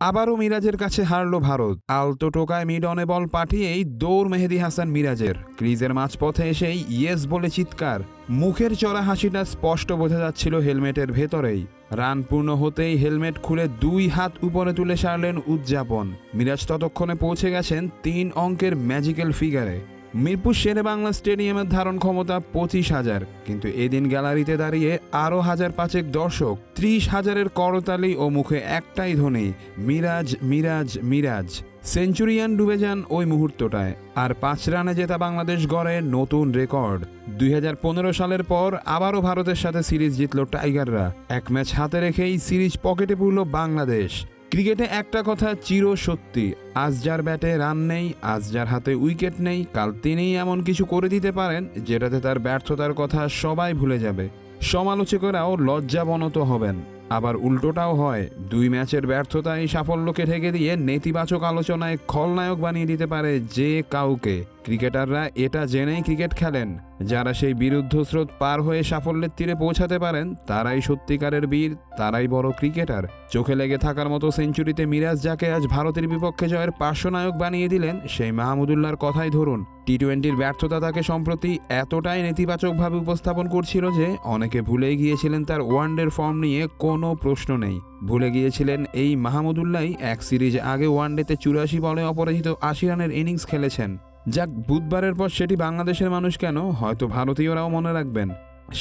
আবারও মিরাজের কাছে হারল ভারত। আলতো টোকায় মিড অনে বল পাঠিয়েই দৌড় মেহেদী হাসান মিরাজের। ক্রিজের মাঝপথে এসেই ইয়েস বলে চিৎকার। মুখের চড়া হাসিটা স্পষ্ট বোঝা যাচ্ছিল হেলমেটের ভেতরেই। রান পূর্ণ হতেই হেলমেট খুলে 2 হাত উপরে তুলে সারলেন উদযাপন। মিরাজ ততক্ষণে পৌঁছে গেছেন 3 অঙ্কের ম্যাজিক্যাল ফিগারে। মিরপুর শেরেবাংলা স্টেডিয়ামের ধারণ ক্ষমতা 25,000, কিন্তু এদিন গ্যালারিতে দাঁড়িয়ে আরও 1,500 দর্শক, 30,000-এর করতালি ও মুখে একটাই ধ্বনি, মিরাজ মিরাজ মিরাজ। সেঞ্চুরিয়ান ডুবে যান ওই মুহূর্তটায়। আর 5 রানে জেতা বাংলাদেশ গড়ে নতুন রেকর্ড। 2015 সালের পর আবারও ভারতের সাথে সিরিজ জিতল টাইগাররা। 1 ম্যাচ হাতে রেখেই সিরিজ পকেটে পুরল বাংলাদেশ। ক্রিকেটে একটা কথা চির সত্যি, আজ যার ব্যাটে রান নেই, আজ যার হাতে উইকেট নেই, কাল তিনিই এমন কিছু করে দিতে পারেন যেটাতে তার ব্যর্থতার কথা সবাই ভুলে যাবে। সমালোচকেরাও লজ্জাবনত হবেন। আবার উল্টোটাও হয়, 2 ম্যাচের ব্যর্থতাই সাফল্যকে ঢেকে দিয়ে নেতিবাচক আলোচনায় খলনায়ক বানিয়ে দিতে পারে যে কাউকে। ক্রিকেটাররা এটা জেনেই ক্রিকেট খেলেন, যারা সেই বিরুদ্ধ স্রোত পার হয়ে সাফল্যের তীরে পৌঁছাতে পারেন তারাই সত্যিকারের বীর, তারাই বড় ক্রিকেটার। চোখে লেগে থাকার মতো সেঞ্চুরিতে মিরাজ যাকে আজ ভারতের বিপক্ষে জয়ের পার্শ্বনায়ক বানিয়ে দিলেন, সেই মাহমুদুল্লাহর কথাই ধরুন। টি-20-র ব্যর্থতা তাকে সম্প্রতি এতটাই নেতিবাচকভাবে উপস্থাপন করছিল যে অনেকে ভুলেই গিয়েছিলেন তার ওয়ানডের ফর্ম নিয়ে কোনো প্রশ্ন নেই। ভুলে গিয়েছিলেন এই মাহমুদুল্লাহই এক সিরিজ আগে ওয়ানডেতে 84 বলে অপরাজিত 80 রানের ইনিংস খেলেছেন। যাক, বুধবারের পর সেটি বাংলাদেশের মানুষ কেন, হয়তো ভারতীয়রাও মনে রাখবেন।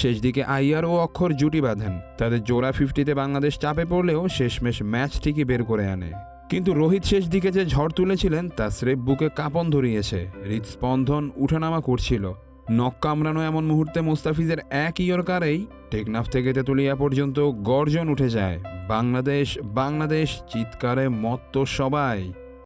শেষ দিকে আইয়ার ও অক্ষর জুটি বাঁধেন। তাদের জোড়া 50-তে বাংলাদেশ চাপে পড়লেও শেষমেশ ম্যাচ ঠিকই বের করে আনে। কিন্তু রোহিত শেষ দিকে যে ঝড় তুলেছিলেন তা স্রেফ বুকে কাঁপন ধরিয়েছে। হৃদস্পন্দন উঠানামা করছিল। নখ কামড়ানো এমন মুহূর্তে মোস্তাফিজের এক ইয়র্কারেই টেকনাফ থেকে তেতুলিয়া পর্যন্ত গর্জন উঠে যায়। বাংলাদেশ বাংলাদেশ চিৎকারে মত্ত সবাই।